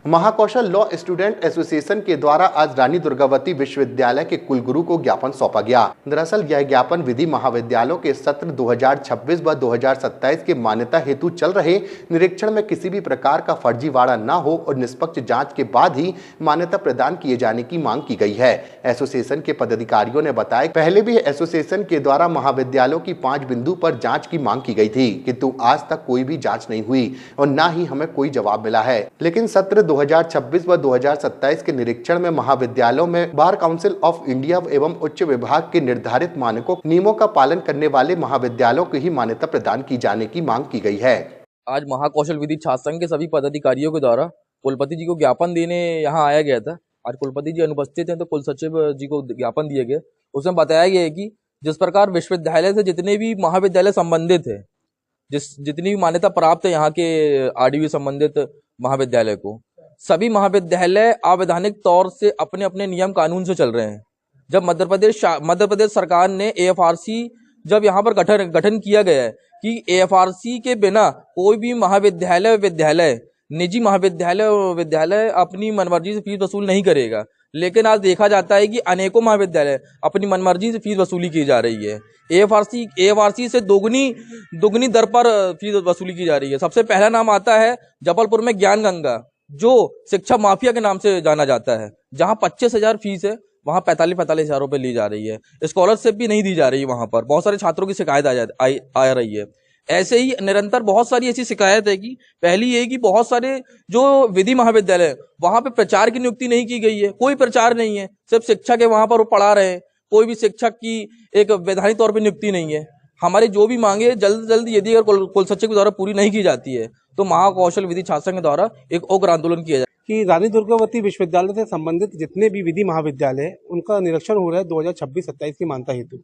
Mahakaushal law student association के द्वारा आज रानी दुर्गावती विश्वविद्यालय के कुलगुरु को ज्ञापन सौंपा गया। दरअसल यह ज्ञापन विधि महाविद्यालयों के सत्र 2026 व 2027 के मान्यता हेतु चल रहे निरीक्षण में किसी भी प्रकार का फर्जीवाड़ा न हो और निष्पक्ष जांच के बाद ही मान्यता प्रदान किए जाने की मांग की गई है। एसोसिएशन के पदाधिकारियों ने बताया पहले भी एसोसिएशन के द्वारा महाविद्यालयों की 5 बिंदु पर जाँच की मांग की गई थी, किंतु आज तक कोई भी जाँच नहीं हुई और न ही हमें कोई जवाब मिला है। लेकिन सत्र 2026 व 2027 के निरीक्षण में महाविद्यालयों में बार काउंसिल ऑफ इंडिया एवं उच्च विभाग के निर्धारित मानकों नियमों का पालन करने वाले महाविद्यालयों को ही मान्यता प्रदान की जाने की मांग की गई है। आज महाकौशल विधि छात्र संघ के सभी पदाधिकारियों के द्वारा कुलपति जी को ज्ञापन देने यहाँ आया गया था। आज कुलपति जी अनुपस्थित हैं तो कुल सचिव जी को ज्ञापन दिए गए। उसमें बताया गया है कि जिस प्रकार विश्वविद्यालय से जितने भी महाविद्यालय संबंधित है, जितनी भी मान्यता प्राप्त है यहाँ के आरडीवी संबंधित महाविद्यालय को, सभी महाविद्यालय अवैधानिक तौर से अपने अपने नियम कानून से चल रहे हैं। जब मध्य प्रदेश सरकार ने एएफआरसी जब यहाँ पर गठन किया गया है कि एएफआरसी के बिना कोई भी विद्यालय निजी विद्यालय अपनी मनमर्जी से फीस वसूल नहीं करेगा, लेकिन आज देखा जाता है कि अनेकों महाविद्यालय अपनी मनमर्जी से फीस वसूली की जा रही है। एएफआरसी से दोगुनी दर पर फीस वसूली की जा रही है। सबसे पहला नाम आता है जबलपुर में ज्ञान गंगा, जो शिक्षा माफिया के नाम से जाना जाता है, जहां 25,000 फीस है, वहां 45,000 रुपए ली जा रही है। स्कॉलरशिप भी नहीं दी जा रही है। वहां पर बहुत सारे छात्रों की शिकायत आ रही है। ऐसे ही निरंतर बहुत सारी ऐसी शिकायत है कि पहली ये कि बहुत सारे जो विधि महाविद्यालय वहां पे प्रचार की नियुक्ति नहीं की गई है, कोई प्रचार नहीं है, सिर्फ शिक्षक है वहां पर वो पढ़ा रहे हैं, कोई भी शिक्षक की एक वैधानिक तौर पर नियुक्ति नहीं है। हमारी जो भी मांगे जल्द यदि अगर कुल सचिव के द्वारा पूरी नहीं की जाती है तो महाकौशल विधि छात्र संघ के द्वारा एक उग्र आंदोलन किया जाए। कि रानी दुर्गावती विश्वविद्यालय से संबंधित जितने भी विधि महाविद्यालय है उनका निरीक्षण हो रहा है 2026-27 की मान्यता हेतु।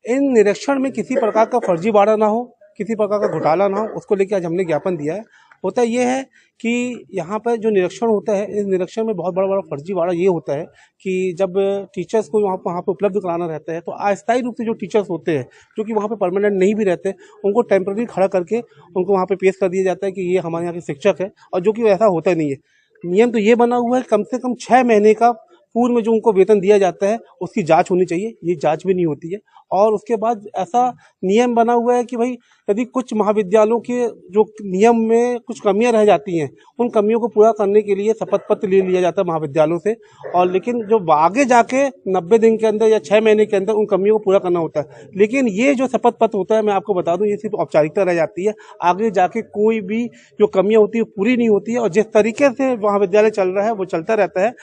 इन निरीक्षण में किसी प्रकार का फर्जीवाड़ा ना हो, किसी प्रकार का घोटाला ना हो, उसको लेकर आज हमने ज्ञापन दिया है। होता यह है कि यहाँ पर जो निरीक्षण होता है, इस निरीक्षण में बहुत बड़ा फर्जीवाड़ा ये होता है कि जब टीचर्स को वहाँ पे उपलब्ध कराना रहता है तो अस्थायी रूप से जो टीचर्स होते हैं, जो कि वहाँ पे परमानेंट नहीं भी रहते, उनको टेम्पररी खड़ा करके उनको वहाँ पे पेश कर दिया जाता है कि ये हमारे यहाँ के शिक्षक है, और जो कि ऐसा होता नहीं है। नियम तो ये बना हुआ है कम से कम 6 महीने का पूर्व में जो उनको वेतन दिया जाता है उसकी जांच होनी चाहिए। ये जांच भी नहीं होती है। और उसके बाद ऐसा नियम बना हुआ है कि भाई यदि कुछ महाविद्यालयों के जो नियम में कुछ कमियां रह जाती हैं, उन कमियों को पूरा करने के लिए शपथ पत्र ले लिया जाता है महाविद्यालयों से, और लेकिन जो आगे जाके 90 दिन के अंदर या 6 महीने के अंदर उन कमियों को पूरा करना होता है। लेकिन ये जो शपथ पत्र होता है, मैं आपको बता दूं, ये सिर्फ औपचारिकता रह जाती है। आगे जाके कोई भी जो कमियां होती है पूरी नहीं होती है, और जिस तरीके से महाविद्यालय चल रहा है वो चलता रहता है।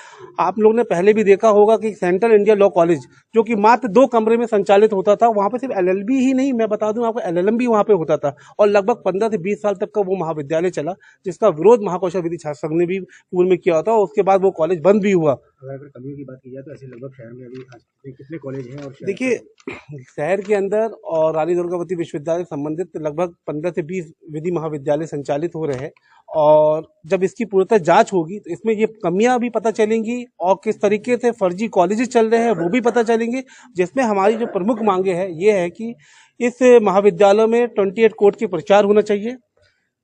आप लोगों ने पहले भी देखा होगा कि सेंट्रल इंडिया लॉ कॉलेज, जो कि मात्र 2 कमरे में संचालित होता था, वहां पे सिर्फ एलएलबी ही नहीं, मैं बता दूं आपको, एलएलएम भी वहां पे होता था, और लगभग 15 से 20 साल तक का वो महाविद्यालय चला, जिसका विरोध महाकौशल विधि छात्र संघ ने भी पूर्व में किया था, और उसके बाद वो कॉलेज बंद भी हुआ। अगर कमियों की बात की जाए तो ऐसे लगभग शहर में अभी कितने कॉलेज हैं? और देखिए, शहर के अंदर और रानी दुर्गावती विश्वविद्यालय संबंधित लगभग 15 से 20 विधि महाविद्यालय संचालित हो रहे हैं, और जब इसकी पूर्णतः जांच होगी तो इसमें ये कमियां भी पता चलेंगी और किस तरीके से फर्जी कॉलेजेस चल रहे हैं वो भी पता चलेंगे। जिसमें हमारी जो प्रमुख मांगे है ये है कि इस महाविद्यालय में 28 कोड के प्रचार होना चाहिए,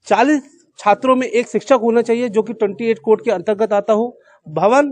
40 छात्रों में एक शिक्षक होना चाहिए जो कि 28 कोड के अंतर्गत आता हो। भवन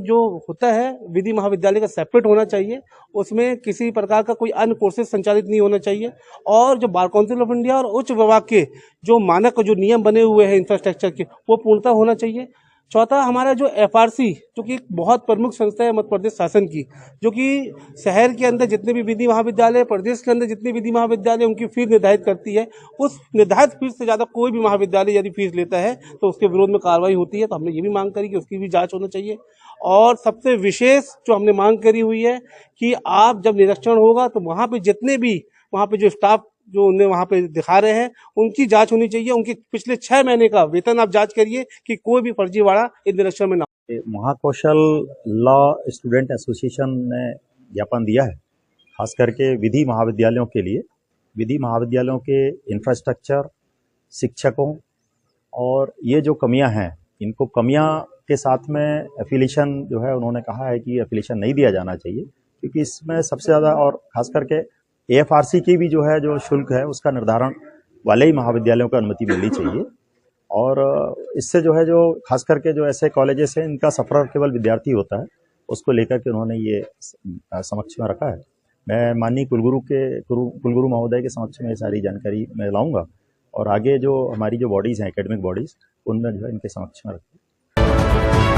जो होता है विधि महाविद्यालय का सेपरेट होना चाहिए, उसमें किसी प्रकार का कोई अन्य कोर्सेज संचालित नहीं होना चाहिए, और जो बार काउंसिल ऑफ इंडिया और उच्च विभाग के जो मानक जो नियम बने हुए हैं इंफ्रास्ट्रक्चर के, वो पूर्णतः होना चाहिए। चौथा, हमारा जो एफआरसी, जो कि एक बहुत प्रमुख संस्था है मध्य प्रदेश शासन की, जो कि शहर के अंदर जितने भी विधि महाविद्यालय, प्रदेश के अंदर जितने विधि महाविद्यालय, उनकी फीस निर्धारित करती है। उस निर्धारित फीस से ज़्यादा कोई भी महाविद्यालय यदि फीस लेता है तो उसके विरोध में कार्रवाई होती है। तो हमने ये भी मांग करी कि उसकी भी जाँच होना चाहिए। और सबसे विशेष जो हमने मांग करी हुई है कि आप जब निरीक्षण होगा तो वहाँ पे जितने भी वहाँ पे जो स्टाफ जो उन्हें वहाँ पे दिखा रहे हैं उनकी जांच होनी चाहिए। उनके पिछले 6 महीने का वेतन आप जांच करिए कि कोई भी फर्जीवाड़ा इस निरीक्षण में ना हो। महाकौशल लॉ स्टूडेंट एसोसिएशन ने ज्ञापन दिया है, खास करके विधि महाविद्यालयों के लिए। विधि महाविद्यालयों के इंफ्रास्ट्रक्चर, शिक्षकों और ये जो कमियां हैं, इनको कमियां के साथ में एफिलिएशन जो है, उन्होंने कहा है कि एफिलिएशन नहीं दिया जाना चाहिए, क्योंकि इसमें सबसे ज़्यादा और खास करके एएफआरसी की भी जो है जो शुल्क है उसका निर्धारण वाले ही महाविद्यालयों को अनुमति मिलनी चाहिए। और इससे जो है जो खास करके जो ऐसे कॉलेजेस हैं इनका सफर केवल विद्यार्थी होता है, उसको लेकर के उन्होंने ये समक्ष में रखा है। मैं माननीय कुलगुरु महोदय के समक्ष में ये सारी जानकारी मैं लाऊंगा और आगे जो हमारी जो बॉडीज़ हैं एकेडमिक बॉडीज़ उनमें जो है इनके समक्ष में रखूँगा।